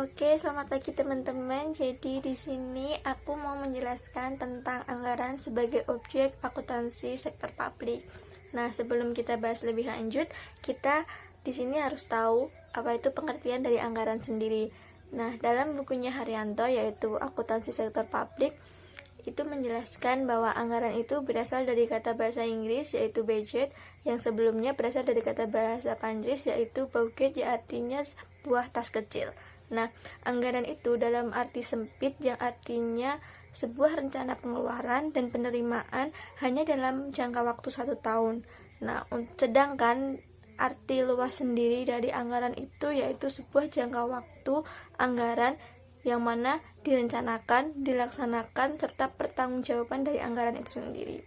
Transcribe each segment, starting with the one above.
Oke, selamat pagi teman-teman. Jadi di sini aku mau menjelaskan tentang anggaran sebagai objek akuntansi sektor publik. Nah, sebelum kita bahas lebih lanjut, kita di sini harus tahu apa itu pengertian dari anggaran sendiri. Nah, dalam bukunya Haryanto yaitu Akuntansi Sektor Publik itu menjelaskan bahwa anggaran itu berasal dari kata bahasa Inggris yaitu budget, yang sebelumnya berasal dari kata bahasa Prancis yaitu budget, yang artinya buah tas kecil. Nah, anggaran itu dalam arti sempit yang artinya sebuah rencana pengeluaran dan penerimaan hanya dalam jangka waktu 1 tahun. Nah, sedangkan arti luas sendiri dari anggaran itu yaitu sebuah jangka waktu anggaran yang mana direncanakan, dilaksanakan, serta pertanggungjawaban dari anggaran itu sendiri.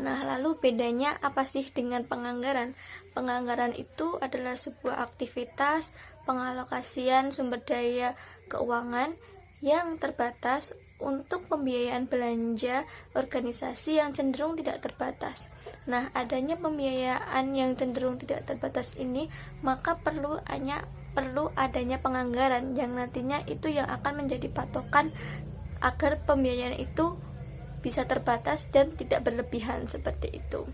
Nah, lalu bedanya apa sih dengan penganggaran? Penganggaran itu adalah sebuah aktivitas pengalokasian sumber daya keuangan yang terbatas untuk pembiayaan belanja organisasi yang cenderung tidak terbatas. Nah, adanya pembiayaan yang cenderung tidak terbatas ini, maka perlu adanya penganggaran yang nantinya itu yang akan menjadi patokan agar pembiayaan itu bisa terbatas dan tidak berlebihan seperti itu.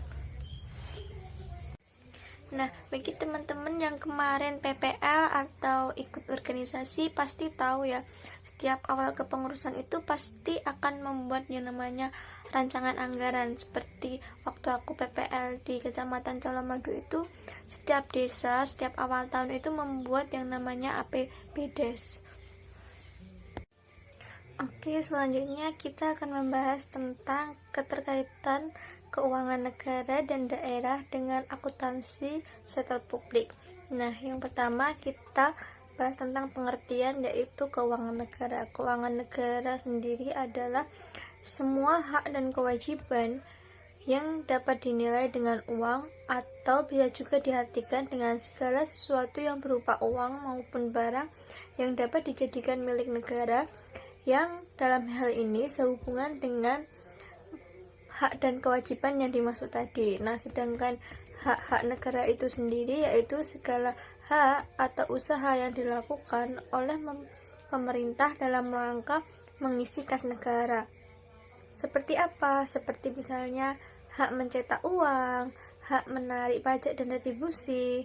Nah, bagi teman-teman yang kemarin PPL atau ikut organisasi pasti tahu ya, setiap awal kepengurusan itu pasti akan membuat yang namanya rancangan anggaran. Seperti waktu aku PPL di Kecamatan Colomadu itu, setiap desa setiap awal tahun itu membuat yang namanya APBDes. Oke, selanjutnya kita akan membahas tentang keterkaitan keuangan negara dan daerah dengan akuntansi sektor publik. Nah, yang pertama kita bahas tentang pengertian yaitu keuangan negara. Keuangan negara sendiri adalah semua hak dan kewajiban yang dapat dinilai dengan uang atau bisa juga diartikan dengan segala sesuatu yang berupa uang maupun barang yang dapat dijadikan milik negara, yang dalam hal ini sehubungan dengan hak dan kewajiban yang dimaksud tadi. Nah, sedangkan hak-hak negara itu sendiri yaitu segala hak atau usaha yang dilakukan oleh pemerintah dalam rangka mengisi kas negara. Seperti apa? Seperti misalnya hak mencetak uang, hak menarik pajak dan retribusi,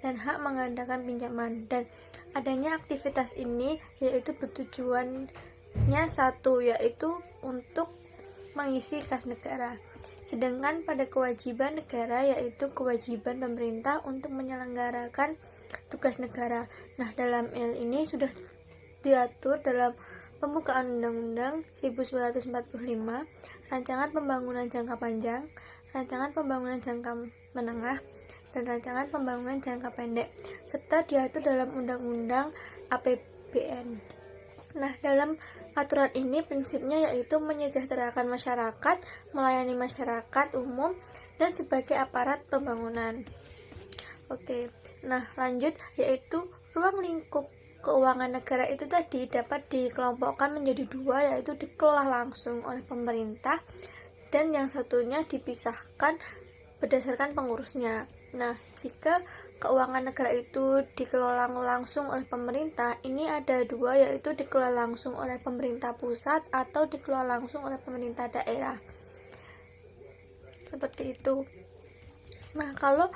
dan hak menggandakan pinjaman. Dan adanya aktivitas ini yaitu bertujuannya satu, yaitu untuk mengisi kas negara. Sedangkan pada kewajiban negara yaitu kewajiban pemerintah untuk menyelenggarakan tugas negara. Nah, dalam hal ini sudah diatur dalam pembukaan Undang-Undang 1945, Rancangan Pembangunan Jangka Panjang, Rancangan Pembangunan Jangka Menengah, dan Rancangan Pembangunan Jangka Pendek, serta diatur dalam Undang-Undang APBN. Nah, dalam aturan ini prinsipnya yaitu menyejahterakan masyarakat, melayani masyarakat umum, dan sebagai aparat pembangunan. Oke, nah lanjut yaitu ruang lingkup keuangan negara itu tadi dapat dikelompokkan menjadi dua, yaitu dikelola langsung oleh pemerintah dan yang satunya dipisahkan berdasarkan pengurusnya. Nah, jika keuangan negara itu dikelola langsung oleh pemerintah, ini ada dua, yaitu dikelola langsung oleh pemerintah pusat atau dikelola langsung oleh pemerintah daerah. Seperti itu. Nah, kalau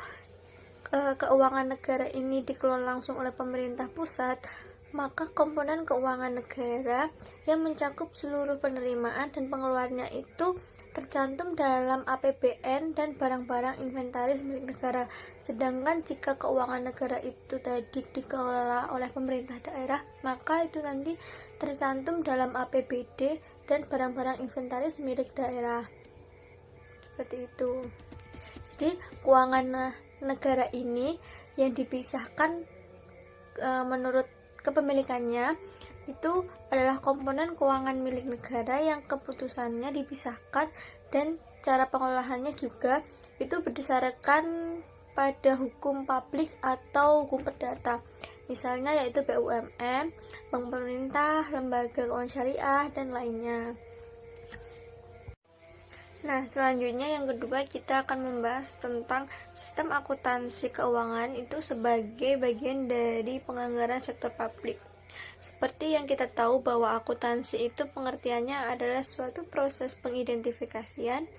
keuangan negara ini dikelola langsung oleh pemerintah pusat, maka komponen keuangan negara yang mencakup seluruh penerimaan dan pengeluarannya itu tercantum dalam APBN dan barang-barang inventaris milik negara. Sedangkan jika keuangan negara itu tadi dikelola oleh pemerintah daerah, maka itu nanti tercantum dalam APBD dan barang-barang inventaris milik daerah. Seperti itu. Jadi, keuangan negara ini yang dipisahkan menurut kepemilikannya itu adalah komponen keuangan milik negara yang keputusannya dipisahkan dan cara pengelolaannya juga itu berdasarkan pada hukum publik atau hukum perdata. Misalnya yaitu BUMN, bank pemerintah, lembaga keuangan syariah, dan lainnya. Nah, selanjutnya yang kedua kita akan membahas tentang sistem akuntansi keuangan itu sebagai bagian dari penganggaran sektor publik. Seperti yang kita tahu bahwa akuntansi itu pengertiannya adalah suatu proses pengidentifikasian,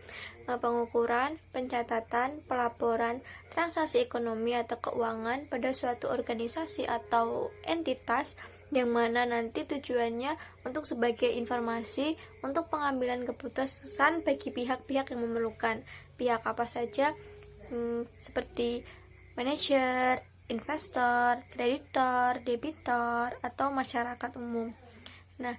pengukuran, pencatatan, pelaporan, transaksi ekonomi atau keuangan pada suatu organisasi atau entitas yang mana nanti tujuannya untuk sebagai informasi untuk pengambilan keputusan bagi pihak-pihak yang memerlukan. Pihak apa saja? Seperti manajer, investor, kreditor, debitor, atau masyarakat umum. Nah,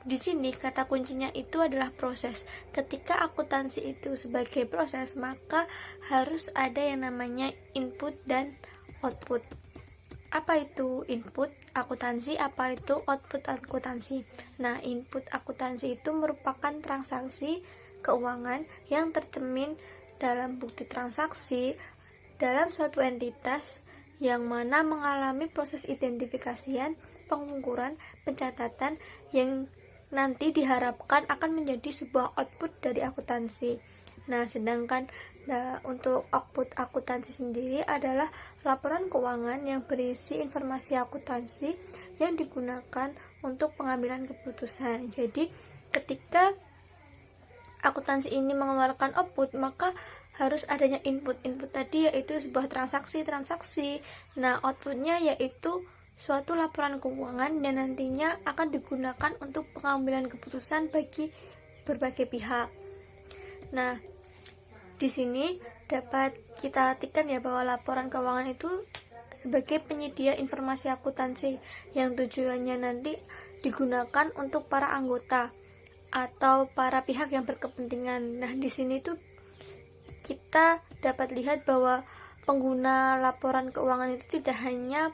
di sini kata kuncinya itu adalah proses. Ketika akuntansi itu sebagai proses, maka harus ada yang namanya input dan output. Apa itu input akuntansi? Apa itu output akuntansi? Nah, input akuntansi itu merupakan transaksi keuangan yang tercermin dalam bukti transaksi dalam suatu entitas yang mana mengalami proses identifikasian, pengukuran, pencatatan yang nanti diharapkan akan menjadi sebuah output dari akuntansi. Nah, sedangkan untuk output akuntansi sendiri adalah laporan keuangan yang berisi informasi akuntansi yang digunakan untuk pengambilan keputusan. Jadi, ketika akuntansi ini mengeluarkan output, maka harus adanya input tadi, yaitu sebuah transaksi. Nah, outputnya yaitu suatu laporan keuangan dan nantinya akan digunakan untuk pengambilan keputusan bagi berbagai pihak. Nah, di sini dapat kita artikan ya bahwa laporan keuangan itu sebagai penyedia informasi akuntansi yang tujuannya nanti digunakan untuk para anggota atau para pihak yang berkepentingan. Nah, di sini tuh kita dapat lihat bahwa pengguna laporan keuangan itu tidak hanya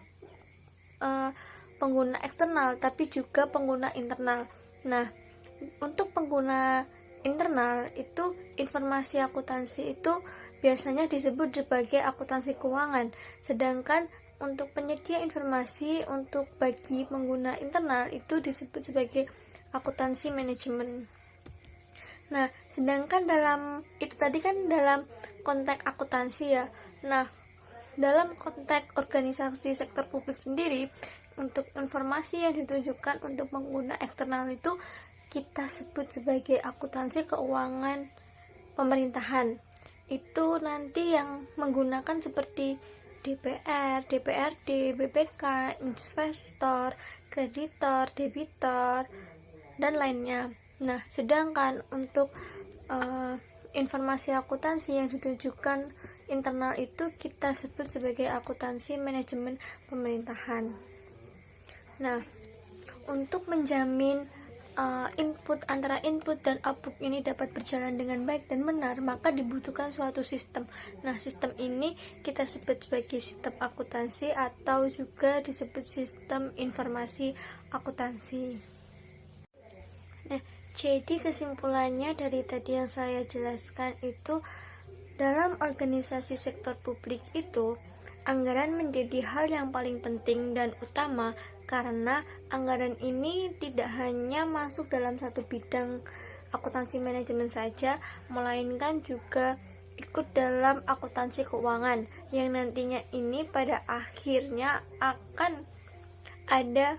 pengguna eksternal tapi juga pengguna internal. Nah, untuk pengguna internal itu informasi akuntansi itu biasanya disebut sebagai akuntansi keuangan, sedangkan untuk penyedia informasi untuk bagi pengguna internal itu disebut sebagai akuntansi manajemen. Nah, sedangkan dalam itu tadi kan dalam konteks akuntansi ya. Nah, dalam konteks organisasi sektor publik sendiri, untuk informasi yang ditujukan untuk pengguna eksternal itu kita sebut sebagai akuntansi keuangan pemerintahan. Itu nanti yang menggunakan seperti DPR, DPRD, BPK, investor, kreditor, debitor, dan lainnya. Nah, sedangkan untuk informasi akuntansi yang ditujukan internal itu kita sebut sebagai akuntansi manajemen pemerintahan. Nah, untuk menjamin antara input dan output ini dapat berjalan dengan baik dan benar, maka dibutuhkan suatu sistem. Nah, sistem ini kita sebut sebagai sistem akuntansi atau juga disebut sistem informasi akuntansi. Nah, jadi kesimpulannya dari tadi yang saya jelaskan itu, dalam organisasi sektor publik itu, anggaran menjadi hal yang paling penting dan utama karena anggaran ini tidak hanya masuk dalam satu bidang akuntansi manajemen saja, melainkan juga ikut dalam akuntansi keuangan yang nantinya ini pada akhirnya akan ada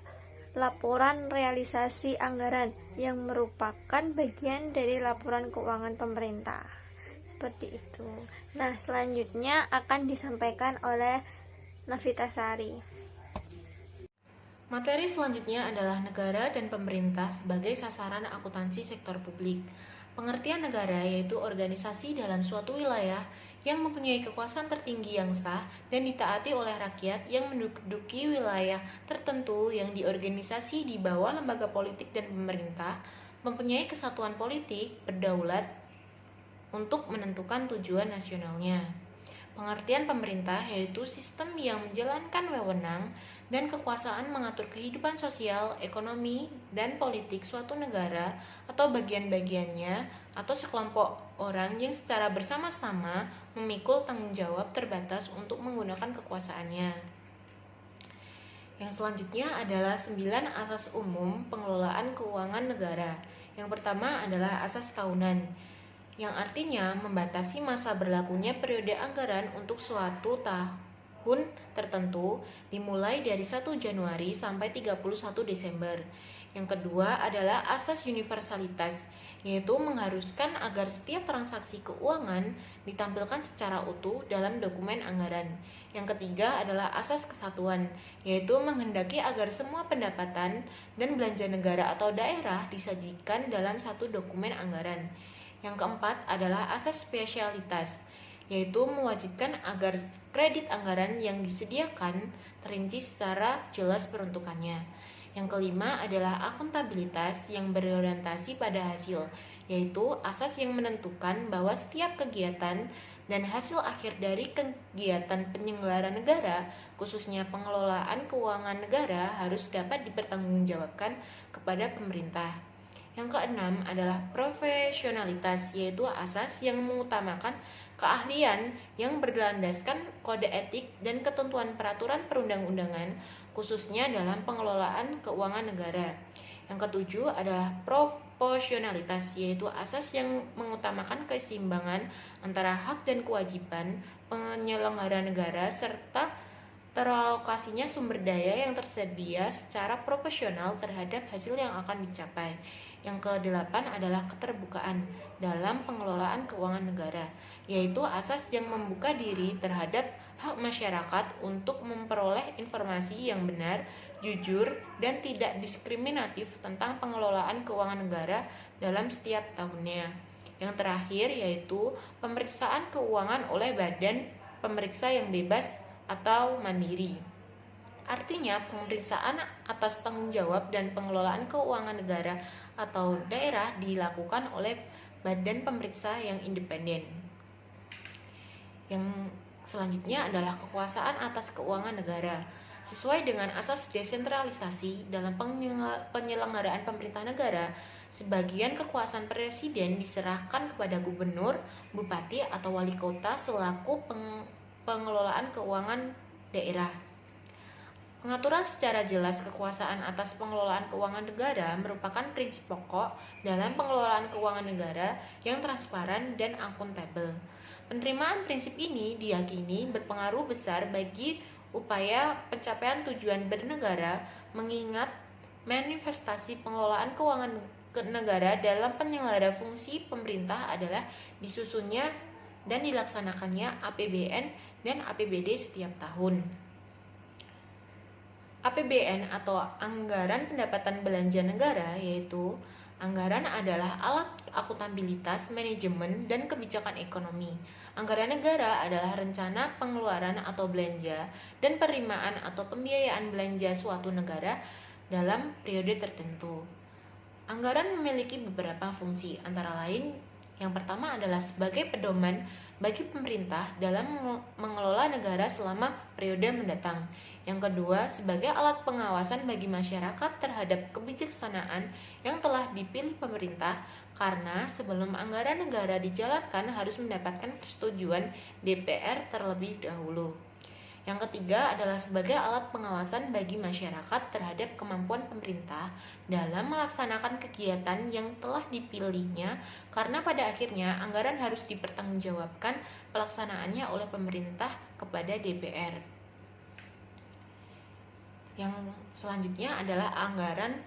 laporan realisasi anggaran yang merupakan bagian dari laporan keuangan pemerintah. Seperti itu. Nah, selanjutnya akan disampaikan oleh Navitasari. Materi selanjutnya adalah negara dan pemerintah sebagai sasaran akuntansi sektor publik. Pengertian negara yaitu organisasi dalam suatu wilayah yang mempunyai kekuasaan tertinggi yang sah dan ditaati oleh rakyat yang menduduki wilayah tertentu yang diorganisasi di bawah lembaga politik dan pemerintah, mempunyai kesatuan politik, berdaulat, untuk menentukan tujuan nasionalnya. Pengertian pemerintah yaitu sistem yang menjalankan wewenang dan kekuasaan mengatur kehidupan sosial, ekonomi, dan politik suatu negara atau bagian-bagiannya atau sekelompok orang yang secara bersama-sama memikul tanggung jawab terbatas untuk menggunakan kekuasaannya. Yang selanjutnya adalah 9 asas umum pengelolaan keuangan negara. Yang pertama adalah asas tahunan, yang artinya membatasi masa berlakunya periode anggaran untuk suatu tahun tahun tertentu dimulai dari 1 Januari sampai 31 Desember. Yang kedua adalah asas universalitas, yaitu mengharuskan agar setiap transaksi keuangan ditampilkan secara utuh dalam dokumen anggaran. Yang ketiga adalah asas kesatuan, yaitu menghendaki agar semua pendapatan dan belanja negara atau daerah disajikan dalam satu dokumen anggaran. Yang keempat adalah asas spesialitas, yaitu mewajibkan agar kredit anggaran yang disediakan terinci secara jelas peruntukannya. Yang kelima adalah akuntabilitas yang berorientasi pada hasil, yaitu asas yang menentukan bahwa setiap kegiatan dan hasil akhir dari kegiatan penyelenggara negara, khususnya pengelolaan keuangan negara, harus dapat dipertanggungjawabkan kepada pemerintah. Yang keenam adalah profesionalitas, yaitu asas yang mengutamakan keahlian yang berlandaskan kode etik dan ketentuan peraturan perundang-undangan, khususnya dalam pengelolaan keuangan negara. Yang ketujuh adalah proporsionalitas, yaitu asas yang mengutamakan keseimbangan antara hak dan kewajiban penyelenggara negara serta teralokasinya sumber daya yang tersedia secara proporsional terhadap hasil yang akan dicapai. Yang kedelapan adalah keterbukaan dalam pengelolaan keuangan negara, yaitu asas yang membuka diri terhadap hak masyarakat untuk memperoleh informasi yang benar, jujur, dan tidak diskriminatif tentang pengelolaan keuangan negara dalam setiap tahunnya. Yang terakhir yaitu pemeriksaan keuangan oleh badan pemeriksa yang bebas atau mandiri. Artinya, pemeriksaan atas tanggung jawab dan pengelolaan keuangan negara atau daerah dilakukan oleh badan pemeriksa yang independen. Yang selanjutnya adalah kekuasaan atas keuangan negara. Sesuai dengan asas desentralisasi dalam penyelenggaraan pemerintah negara, sebagian kekuasaan presiden diserahkan kepada gubernur, bupati, atau wali kota selaku pengelolaan keuangan daerah. Pengaturan secara jelas kekuasaan atas pengelolaan keuangan negara merupakan prinsip pokok dalam pengelolaan keuangan negara yang transparan dan akuntabel. Penerimaan prinsip ini diyakini berpengaruh besar bagi upaya pencapaian tujuan bernegara, mengingat manifestasi pengelolaan keuangan negara dalam penyelenggara fungsi pemerintah adalah disusunnya dan dilaksanakannya APBN dan APBD setiap tahun. APBN atau Anggaran Pendapatan Belanja Negara, yaitu anggaran adalah alat akuntabilitas, manajemen, dan kebijakan ekonomi. Anggaran negara adalah rencana pengeluaran atau belanja dan penerimaan atau pembiayaan belanja suatu negara dalam periode tertentu. Anggaran memiliki beberapa fungsi, antara lain yang pertama adalah sebagai pedoman bagi pemerintah dalam mengelola negara selama periode mendatang. Yang kedua, sebagai alat pengawasan bagi masyarakat terhadap kebijaksanaan yang telah dipilih pemerintah, karena sebelum anggaran negara dijalankan harus mendapatkan persetujuan DPR terlebih dahulu. Yang ketiga adalah sebagai alat pengawasan bagi masyarakat terhadap kemampuan pemerintah dalam melaksanakan kegiatan yang telah dipilihnya, karena pada akhirnya anggaran harus dipertanggungjawabkan pelaksanaannya oleh pemerintah kepada DPR. Yang selanjutnya adalah anggaran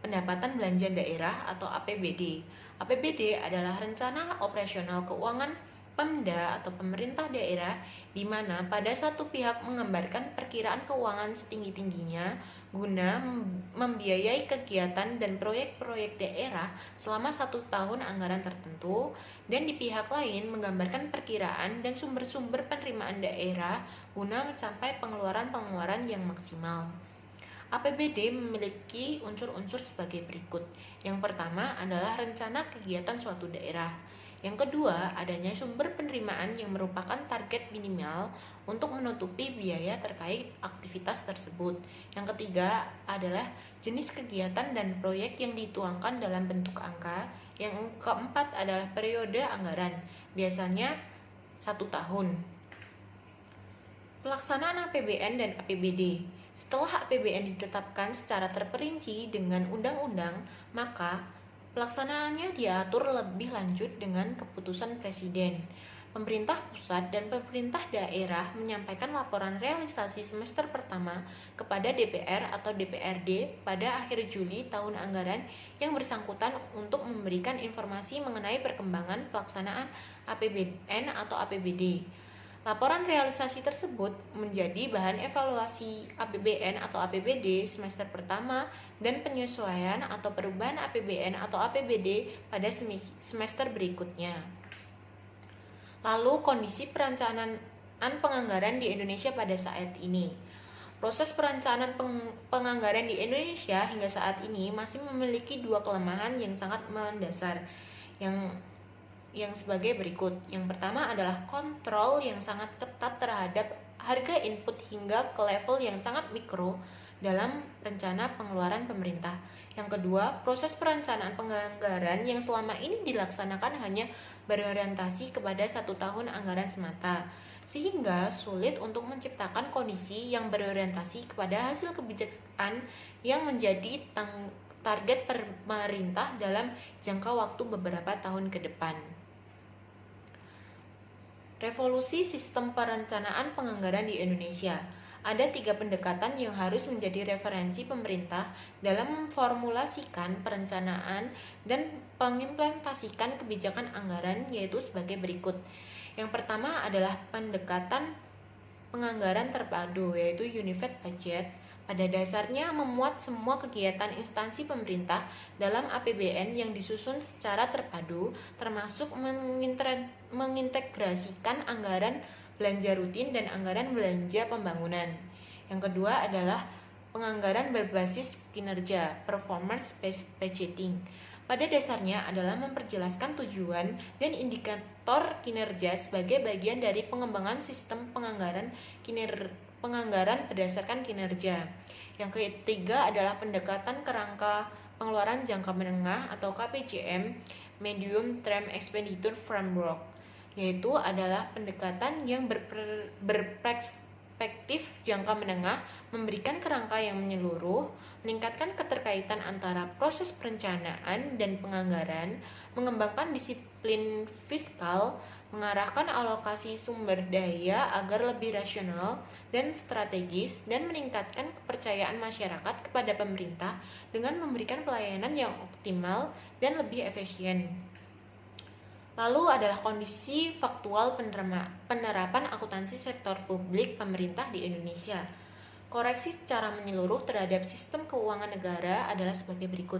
pendapatan belanja daerah atau APBD. APBD adalah rencana operasional keuangan Pemda atau pemerintah daerah, di mana pada satu pihak menggambarkan perkiraan keuangan setinggi-tingginya guna membiayai kegiatan dan proyek-proyek daerah selama 1 tahun anggaran tertentu, dan di pihak lain menggambarkan perkiraan dan sumber-sumber penerimaan daerah guna mencapai pengeluaran-pengeluaran yang maksimal. APBD memiliki unsur-unsur sebagai berikut. Yang pertama adalah rencana kegiatan suatu daerah. Yang kedua, adanya sumber penerimaan yang merupakan target minimal untuk menutupi biaya terkait aktivitas tersebut. Yang ketiga adalah jenis kegiatan dan proyek yang dituangkan dalam bentuk angka. Yang keempat adalah periode anggaran, biasanya 1 tahun. Pelaksanaan APBN dan APBD. Setelah APBN ditetapkan secara terperinci dengan undang-undang, maka pelaksanaannya diatur lebih lanjut dengan keputusan Presiden. Pemerintah pusat dan pemerintah daerah menyampaikan laporan realisasi semester pertama kepada DPR atau DPRD pada akhir Juli tahun anggaran yang bersangkutan untuk memberikan informasi mengenai perkembangan pelaksanaan APBN atau APBD. Laporan realisasi tersebut menjadi bahan evaluasi APBN atau APBD semester pertama dan penyesuaian atau perubahan APBN atau APBD pada semester berikutnya. Lalu kondisi perencanaan penganggaran di Indonesia pada saat ini. Proses perencanaan penganggaran di Indonesia hingga saat ini masih memiliki dua kelemahan yang sangat mendasar yang sebagai berikut. Yang pertama adalah kontrol yang sangat ketat terhadap harga input hingga ke level yang sangat mikro dalam rencana pengeluaran pemerintah. Yang kedua, proses perencanaan penganggaran yang selama ini dilaksanakan hanya berorientasi kepada 1 tahun anggaran semata, sehingga sulit untuk menciptakan kondisi yang berorientasi kepada hasil kebijakan yang menjadi target pemerintah dalam jangka waktu beberapa tahun ke depan. Revolusi sistem perencanaan penganggaran di Indonesia. Ada 3 pendekatan yang harus menjadi referensi pemerintah dalam memformulasikan perencanaan dan mengimplementasikan kebijakan anggaran, yaitu sebagai berikut. Yang pertama adalah pendekatan penganggaran terpadu, yaitu Unified Budget. Pada dasarnya memuat semua kegiatan instansi pemerintah dalam APBN yang disusun secara terpadu, termasuk mengintegrasikan anggaran belanja rutin dan anggaran belanja pembangunan. Yang kedua adalah penganggaran berbasis kinerja, performance based budgeting. Pada dasarnya adalah memperjelaskan tujuan dan indikator kinerja sebagai bagian dari pengembangan sistem penganggaran berdasarkan kinerja. Yang ketiga adalah pendekatan kerangka pengeluaran jangka menengah atau KPJM, Medium Term Expenditure Framework, yaitu adalah pendekatan yang berperspektif jangka menengah, memberikan kerangka yang menyeluruh, meningkatkan keterkaitan antara proses perencanaan dan penganggaran, mengembangkan disiplin fiskal, mengarahkan alokasi sumber daya agar lebih rasional dan strategis, dan meningkatkan kepercayaan masyarakat kepada pemerintah dengan memberikan pelayanan yang optimal dan lebih efisien. Lalu adalah kondisi faktual penerapan akuntansi sektor publik pemerintah di Indonesia. Koreksi secara menyeluruh terhadap sistem keuangan negara adalah sebagai berikut.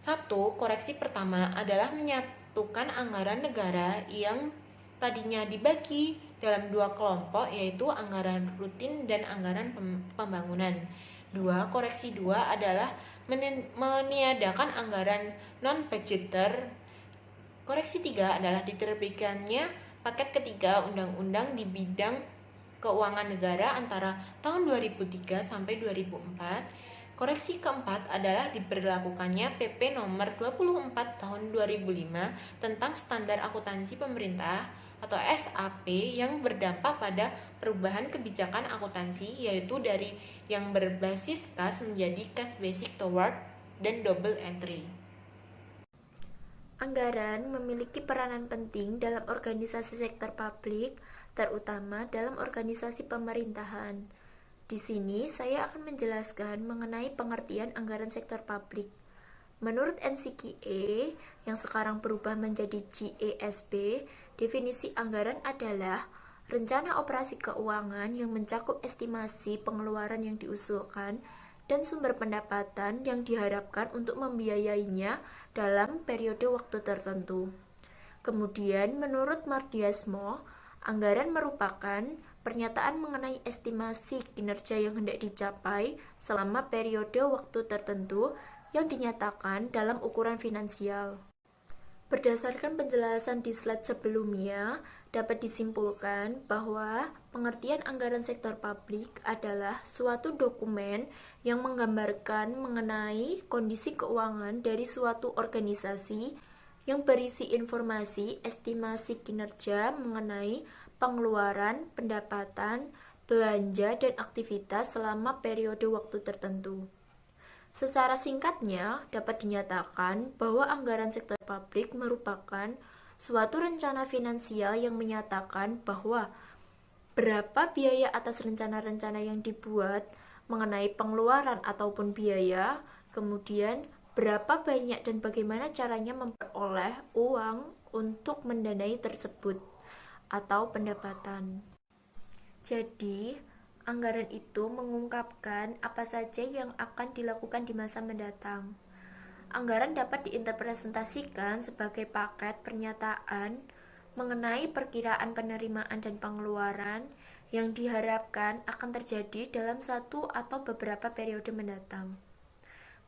1. Koreksi pertama adalah menyatukan anggaran negara yang tadinya dibagi dalam 2 kelompok, yaitu anggaran rutin dan anggaran pembangunan. 2. Koreksi 2 adalah meniadakan anggaran non-budgeter. Koreksi 3 adalah diterbitkannya paket ketiga undang-undang di bidang keuangan negara antara tahun 2003 sampai 2004. Koreksi keempat adalah diberlakukannya PP nomor 24 tahun 2005 tentang standar akuntansi pemerintah atau SAP yang berdampak pada perubahan kebijakan akuntansi, yaitu dari yang berbasis kas menjadi cash basic toward dan double entry. Anggaran memiliki peranan penting dalam organisasi sektor publik, terutama dalam organisasi pemerintahan. Di sini saya akan menjelaskan mengenai pengertian anggaran sektor publik. Menurut NCQA yang sekarang berubah menjadi GASB, definisi anggaran adalah rencana operasi keuangan yang mencakup estimasi pengeluaran yang diusulkan dan sumber pendapatan yang diharapkan untuk membiayainya dalam periode waktu tertentu. Kemudian, menurut Mardiasmo, anggaran merupakan pernyataan mengenai estimasi kinerja yang hendak dicapai selama periode waktu tertentu yang dinyatakan dalam ukuran finansial. Berdasarkan penjelasan di slide sebelumnya, dapat disimpulkan bahwa pengertian anggaran sektor publik adalah suatu dokumen yang menggambarkan mengenai kondisi keuangan dari suatu organisasi yang berisi informasi estimasi kinerja mengenai pengeluaran, pendapatan, belanja, dan aktivitas selama periode waktu tertentu. Secara singkatnya, dapat dinyatakan bahwa anggaran sektor publik merupakan suatu rencana finansial yang menyatakan bahwa berapa biaya atas rencana-rencana yang dibuat mengenai pengeluaran ataupun biaya, kemudian berapa banyak dan bagaimana caranya memperoleh uang untuk mendanai tersebut atau pendapatan. Jadi, anggaran itu mengungkapkan apa saja yang akan dilakukan di masa mendatang. Anggaran dapat diinterpretasikan sebagai paket pernyataan mengenai perkiraan penerimaan dan pengeluaran yang diharapkan akan terjadi dalam satu atau beberapa periode mendatang.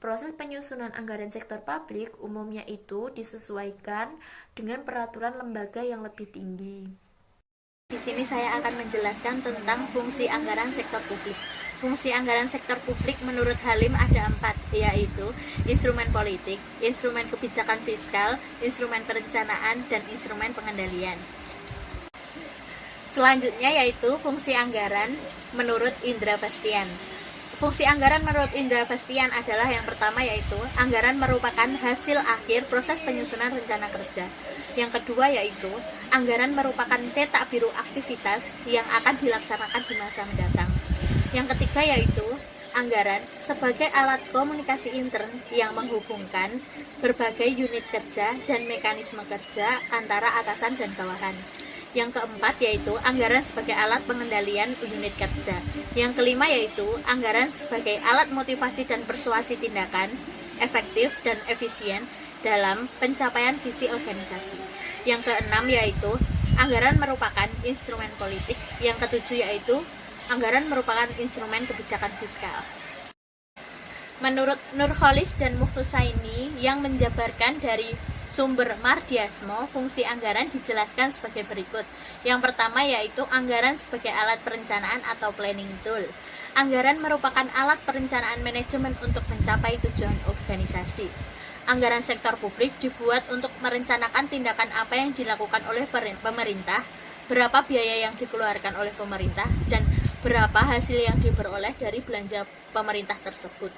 Proses penyusunan anggaran sektor publik umumnya itu disesuaikan dengan peraturan lembaga yang lebih tinggi. Di sini saya akan menjelaskan tentang fungsi anggaran sektor publik. Fungsi anggaran sektor publik menurut Halim ada 4, yaitu instrumen politik, instrumen kebijakan fiskal, instrumen perencanaan, dan instrumen pengendalian. Selanjutnya yaitu fungsi anggaran menurut Indra Bastian. Fungsi anggaran menurut Indra Bastian adalah yang pertama yaitu anggaran merupakan hasil akhir proses penyusunan rencana kerja. Yang kedua yaitu anggaran merupakan cetak biru aktivitas yang akan dilaksanakan di masa mendatang. Yang ketiga yaitu anggaran sebagai alat komunikasi intern yang menghubungkan berbagai unit kerja dan mekanisme kerja antara atasan dan bawahan. Yang keempat yaitu anggaran sebagai alat pengendalian unit kerja. Yang kelima yaitu anggaran sebagai alat motivasi dan persuasi tindakan efektif dan efisien dalam pencapaian visi organisasi. Yang keenam yaitu anggaran merupakan instrumen politik. Yang ketujuh yaitu anggaran merupakan instrumen kebijakan fiskal. Menurut Nurholis dan Muhtusaini yang menjabarkan dari sumber Mardiasmo, fungsi anggaran dijelaskan sebagai berikut. Yang pertama yaitu anggaran sebagai alat perencanaan atau planning tool. Anggaran merupakan alat perencanaan manajemen untuk mencapai tujuan organisasi. Anggaran sektor publik dibuat untuk merencanakan tindakan apa yang dilakukan oleh pemerintah, berapa biaya yang dikeluarkan oleh pemerintah, dan berapa hasil yang diperoleh dari belanja pemerintah tersebut.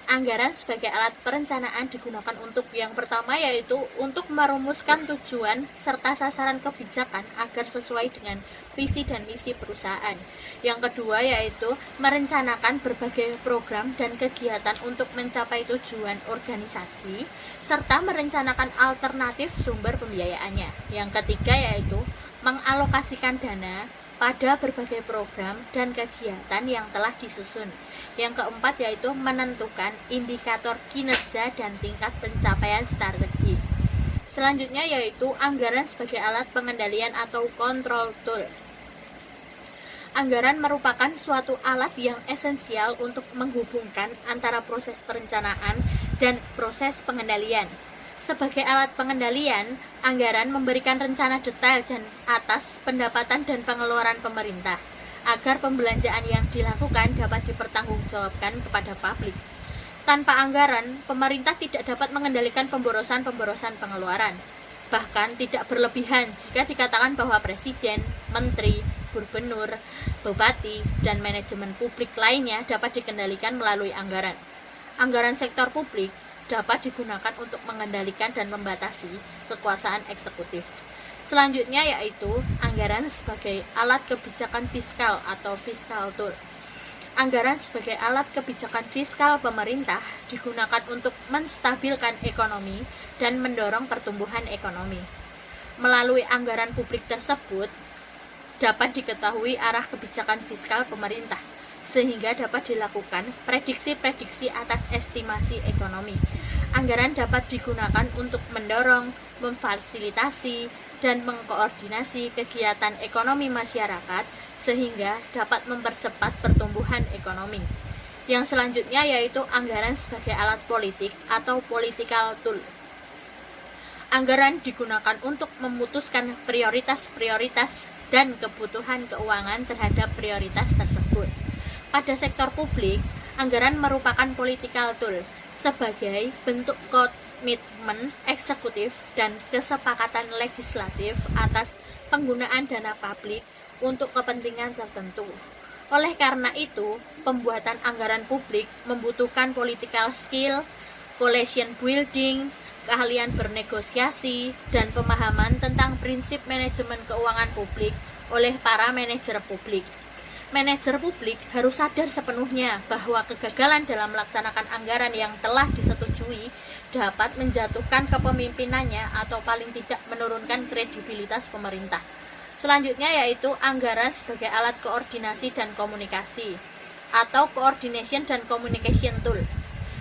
Anggaran sebagai alat perencanaan digunakan untuk yang pertama yaitu untuk merumuskan tujuan serta sasaran kebijakan agar sesuai dengan visi dan misi perusahaan. Yang kedua yaitu merencanakan berbagai program dan kegiatan untuk mencapai tujuan organisasi serta merencanakan alternatif sumber pembiayaannya. Yang ketiga yaitu mengalokasikan dana pada berbagai program dan kegiatan yang telah disusun. Yang keempat yaitu menentukan indikator kinerja dan tingkat pencapaian strategi. Selanjutnya yaitu anggaran sebagai alat pengendalian atau control tool. Anggaran merupakan suatu alat yang esensial untuk menghubungkan antara proses perencanaan dan proses pengendalian. Sebagai alat pengendalian, anggaran memberikan rencana detail dan atas pendapatan dan pengeluaran pemerintah, agar pembelanjaan yang dilakukan dapat dipertanggungjawabkan kepada publik. Tanpa anggaran, pemerintah tidak dapat mengendalikan pemborosan-pemborosan pengeluaran. Bahkan tidak berlebihan jika dikatakan bahwa presiden, menteri, gubernur, bupati, dan manajemen publik lainnya dapat dikendalikan melalui anggaran. Anggaran sektor publik dapat digunakan untuk mengendalikan dan membatasi kekuasaan eksekutif. Selanjutnya yaitu anggaran sebagai alat kebijakan fiskal atau fiscal tool. Anggaran sebagai alat kebijakan fiskal pemerintah digunakan untuk menstabilkan ekonomi dan mendorong pertumbuhan ekonomi. Melalui anggaran publik tersebut dapat diketahui arah kebijakan fiskal pemerintah, sehingga dapat dilakukan prediksi-prediksi atas estimasi ekonomi. Anggaran dapat digunakan untuk mendorong, memfasilitasi, dan mengkoordinasi kegiatan ekonomi masyarakat sehingga dapat mempercepat pertumbuhan ekonomi. Yang selanjutnya yaitu anggaran sebagai alat politik atau political tool. Anggaran digunakan untuk memutuskan prioritas-prioritas dan kebutuhan keuangan terhadap prioritas tersebut. Pada sektor publik, anggaran merupakan political tool sebagai bentuk komitmen eksekutif dan kesepakatan legislatif atas penggunaan dana publik untuk kepentingan tertentu. Oleh karena itu, pembuatan anggaran publik membutuhkan political skill, coalition building, keahlian bernegosiasi, dan pemahaman tentang prinsip manajemen keuangan publik oleh para manajer publik. Manajer publik harus sadar sepenuhnya bahwa kegagalan dalam melaksanakan anggaran yang telah disetujui dapat menjatuhkan kepemimpinannya atau paling tidak menurunkan kredibilitas pemerintah. Selanjutnya yaitu anggaran sebagai alat koordinasi dan komunikasi atau coordination dan communication tool.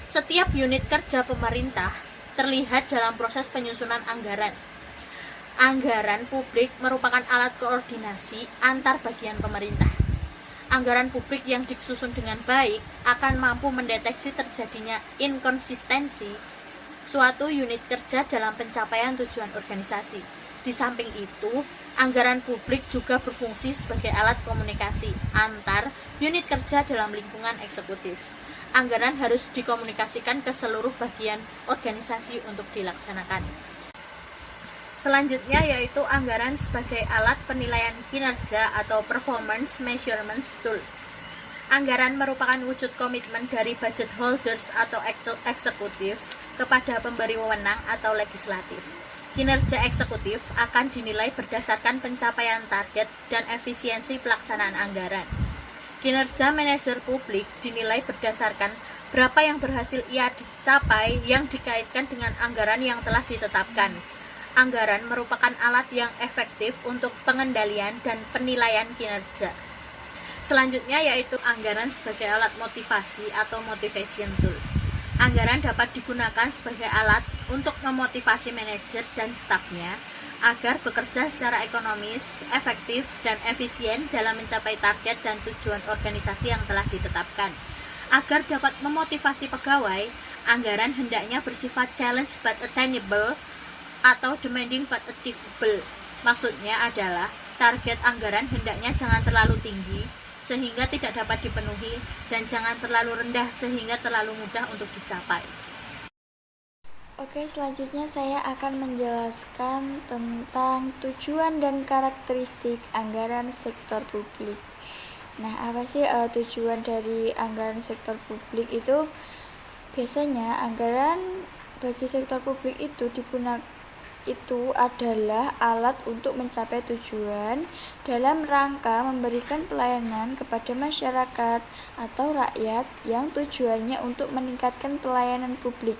Setiap unit kerja pemerintah terlihat dalam proses penyusunan anggaran. Anggaran publik merupakan alat koordinasi antar bagian pemerintah. Anggaran publik yang disusun dengan baik akan mampu mendeteksi terjadinya inkonsistensi suatu unit kerja dalam pencapaian tujuan organisasi. Di samping itu, anggaran publik juga berfungsi sebagai alat komunikasi antar unit kerja dalam lingkungan eksekutif. Anggaran harus dikomunikasikan ke seluruh bagian organisasi untuk dilaksanakan. Selanjutnya yaitu anggaran sebagai alat penilaian kinerja atau performance measurement tool. Anggaran merupakan wujud komitmen dari budget holders atau eksekutif kepada pemberi wewenang atau legislatif. Kinerja eksekutif akan dinilai berdasarkan pencapaian target dan efisiensi pelaksanaan anggaran. Kinerja manajer publik dinilai berdasarkan berapa yang berhasil ia capai yang dikaitkan dengan anggaran yang telah ditetapkan. Anggaran merupakan alat yang efektif untuk pengendalian dan penilaian kinerja. Selanjutnya yaitu anggaran sebagai alat motivasi atau motivation tool. Anggaran dapat digunakan sebagai alat untuk memotivasi manajer dan stafnya agar bekerja secara ekonomis, efektif, dan efisien dalam mencapai target dan tujuan organisasi yang telah ditetapkan. Agar dapat memotivasi pegawai, anggaran hendaknya bersifat challenge but attainable atau demanding but achievable. Maksudnya adalah target anggaran hendaknya jangan terlalu tinggi sehingga tidak dapat dipenuhi dan jangan terlalu rendah sehingga terlalu mudah untuk dicapai. Oke, selanjutnya saya akan menjelaskan tentang tujuan dan karakteristik anggaran sektor publik. Nah, apa sih tujuan dari anggaran sektor publik itu? Biasanya anggaran bagi sektor publik itu adalah alat untuk mencapai tujuan dalam rangka memberikan pelayanan kepada masyarakat atau rakyat yang tujuannya untuk meningkatkan pelayanan publik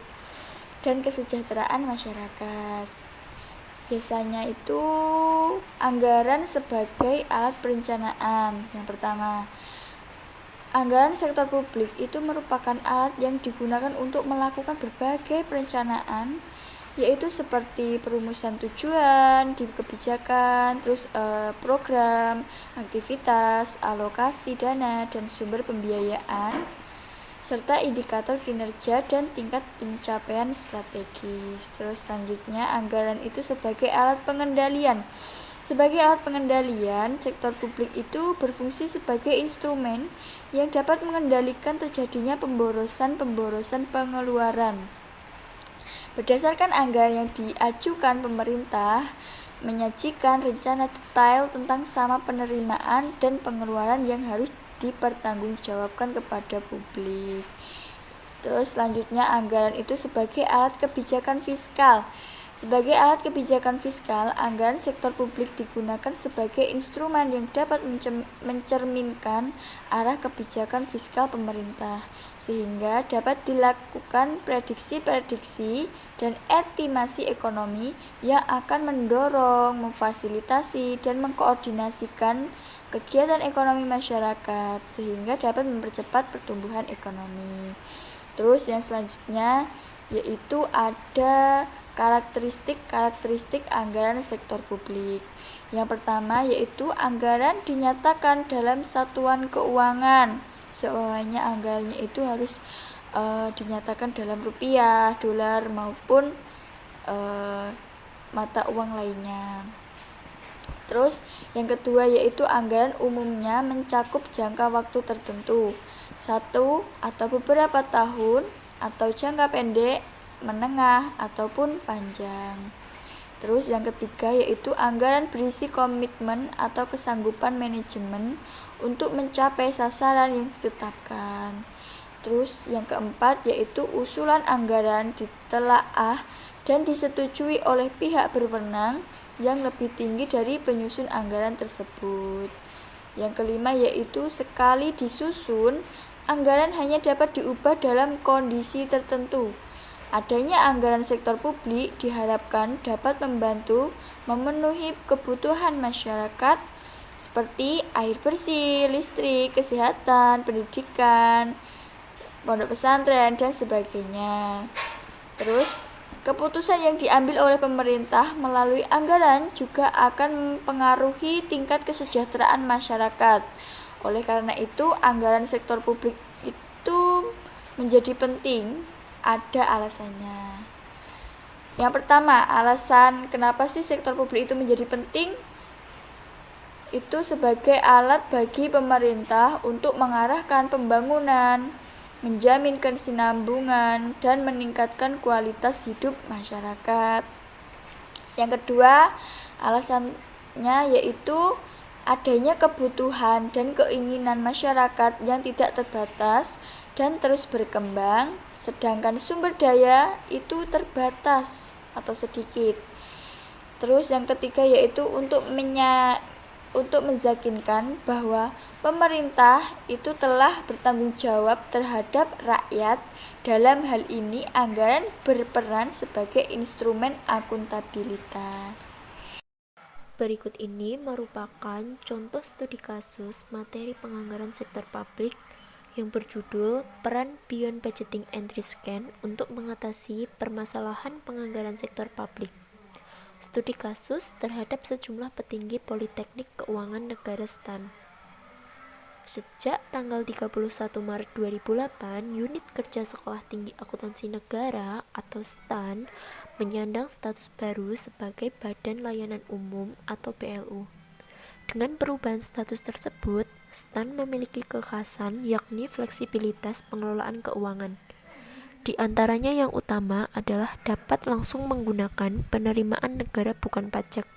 dan kesejahteraan masyarakat. Biasanya itu anggaran sebagai alat perencanaan. Yang pertama, anggaran sektor publik itu merupakan alat yang digunakan untuk melakukan berbagai perencanaan, yaitu seperti perumusan tujuan di kebijakan, terus program, aktivitas, alokasi dana dan sumber pembiayaan, serta indikator kinerja dan tingkat pencapaian strategis. Terus selanjutnya anggaran itu sebagai alat pengendalian. Sebagai alat pengendalian, sektor publik itu berfungsi sebagai instrumen yang dapat mengendalikan terjadinya pemborosan pengeluaran. Berdasarkan anggaran yang diajukan, pemerintah menyajikan rencana detail tentang sama penerimaan dan pengeluaran yang harus dipertanggungjawabkan kepada publik. Terus selanjutnya anggaran itu sebagai alat kebijakan fiskal. Sebagai alat kebijakan fiskal, anggaran sektor publik digunakan sebagai instrumen yang dapat mencerminkan arah kebijakan fiskal pemerintah, sehingga dapat dilakukan prediksi-prediksi dan estimasi ekonomi yang akan mendorong, memfasilitasi, dan mengkoordinasikan kegiatan ekonomi masyarakat, sehingga dapat mempercepat pertumbuhan ekonomi. Terus yang selanjutnya yaitu ada karakteristik anggaran sektor publik. Yang pertama yaitu anggaran dinyatakan dalam satuan keuangan. Semuanya anggarannya itu harus dinyatakan dalam rupiah, dolar maupun mata uang lainnya. Terus yang kedua yaitu anggaran umumnya mencakup jangka waktu tertentu, 1 atau beberapa tahun, atau jangka pendek, menengah, ataupun panjang. Terus yang ketiga yaitu anggaran berisi komitmen atau kesanggupan manajemen untuk mencapai sasaran yang ditetapkan. Terus yang keempat yaitu usulan anggaran ditelaah dan disetujui oleh pihak berwenang yang lebih tinggi dari penyusun anggaran tersebut. Yang kelima yaitu sekali disusun, anggaran hanya dapat diubah dalam kondisi tertentu. Adanya anggaran sektor publik diharapkan dapat membantu memenuhi kebutuhan masyarakat seperti air bersih, listrik, kesehatan, pendidikan, pondok pesantren, dan sebagainya. Terus, keputusan yang diambil oleh pemerintah melalui anggaran juga akan mempengaruhi tingkat kesejahteraan masyarakat. Oleh karena itu, anggaran sektor publik itu menjadi penting, ada alasannya. Yang pertama, alasan kenapa sih sektor publik itu menjadi penting? Itu sebagai alat bagi pemerintah untuk mengarahkan pembangunan, menjamin kesinambungan, dan meningkatkan kualitas hidup masyarakat. Yang kedua, alasannya yaitu adanya kebutuhan dan keinginan masyarakat yang tidak terbatas dan terus berkembang, sedangkan sumber daya itu terbatas atau sedikit. Terus yang ketiga yaitu untuk meyakinkan bahwa pemerintah itu telah bertanggung jawab terhadap rakyat. Dalam hal ini anggaran berperan sebagai instrumen akuntabilitas. Berikut ini merupakan contoh studi kasus materi penganggaran sektor publik yang berjudul Peran Beyond Budgeting and Risk Scan untuk mengatasi permasalahan penganggaran sektor publik. Studi kasus terhadap sejumlah petinggi Politeknik Keuangan Negara STAN. Sejak tanggal 31 Maret 2008, Unit Kerja Sekolah Tinggi Akuntansi Negara atau STAN menyandang status baru sebagai Badan Layanan Umum atau BLU. Dengan perubahan status tersebut, STAN memiliki kekhasan yakni fleksibilitas pengelolaan keuangan. Di antaranya yang utama adalah dapat langsung menggunakan penerimaan negara bukan pajak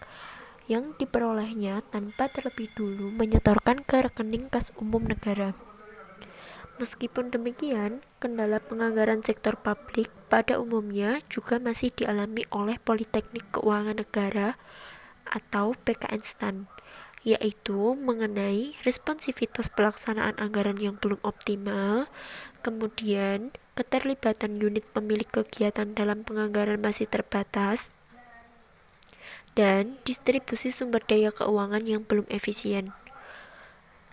yang diperolehnya tanpa terlebih dulu menyetorkan ke rekening kas umum negara. Meskipun demikian, kendala penganggaran sektor publik pada umumnya juga masih dialami oleh Politeknik Keuangan Negara atau PKN STAN, yaitu mengenai responsivitas pelaksanaan anggaran yang belum optimal, kemudian keterlibatan unit pemilik kegiatan dalam penganggaran masih terbatas, dan distribusi sumber daya keuangan yang belum efisien.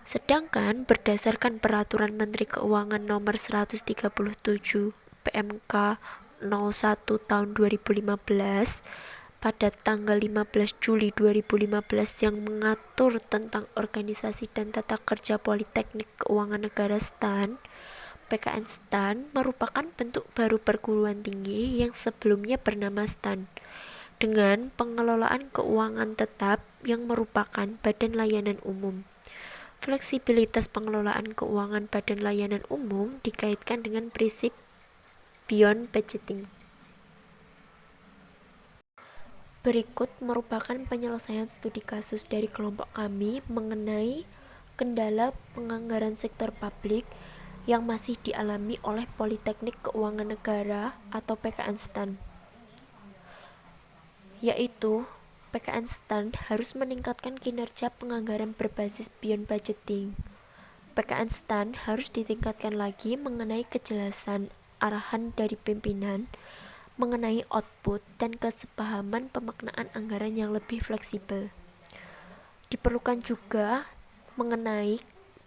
Sedangkan berdasarkan Peraturan Menteri Keuangan Nomor 137 PMK 01 Tahun 2015 pada tanggal 15 Juli 2015 yang mengatur tentang organisasi dan tata kerja Politeknik Keuangan Negara STAN, PKN STAN merupakan bentuk baru perguruan tinggi yang sebelumnya bernama STAN, dengan pengelolaan keuangan tetap yang merupakan badan layanan umum. Fleksibilitas pengelolaan keuangan badan layanan umum dikaitkan dengan prinsip beyond budgeting. Berikut merupakan penyelesaian studi kasus dari kelompok kami mengenai kendala penganggaran sektor publik yang masih dialami oleh Politeknik Keuangan Negara atau PKN STAN, yaitu PKN STAN harus meningkatkan kinerja penganggaran berbasis beyond budgeting. PKN STAN harus ditingkatkan lagi mengenai kejelasan arahan dari pimpinan mengenai output dan kesepahaman pemaknaan anggaran yang lebih fleksibel. Diperlukan juga mengenai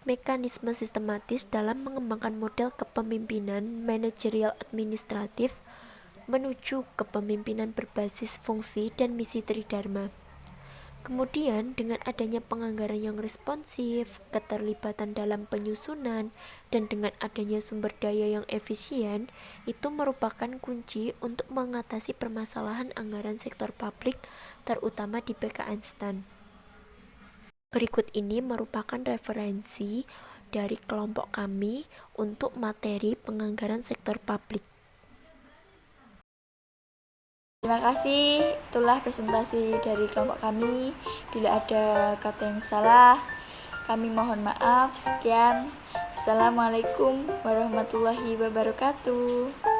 mekanisme sistematis dalam mengembangkan model kepemimpinan manajerial administratif menuju kepemimpinan berbasis fungsi dan misi tridharma. Kemudian, dengan adanya penganggaran yang responsif, keterlibatan dalam penyusunan, dan dengan adanya sumber daya yang efisien, itu merupakan kunci untuk mengatasi permasalahan anggaran sektor publik, terutama di PKN STAN. Berikut ini merupakan referensi dari kelompok kami untuk materi penganggaran sektor publik. Terima kasih, itulah presentasi dari kelompok kami. Bila ada kata yang salah, kami mohon maaf. Sekian. Wassalamualaikum warahmatullahi wabarakatuh.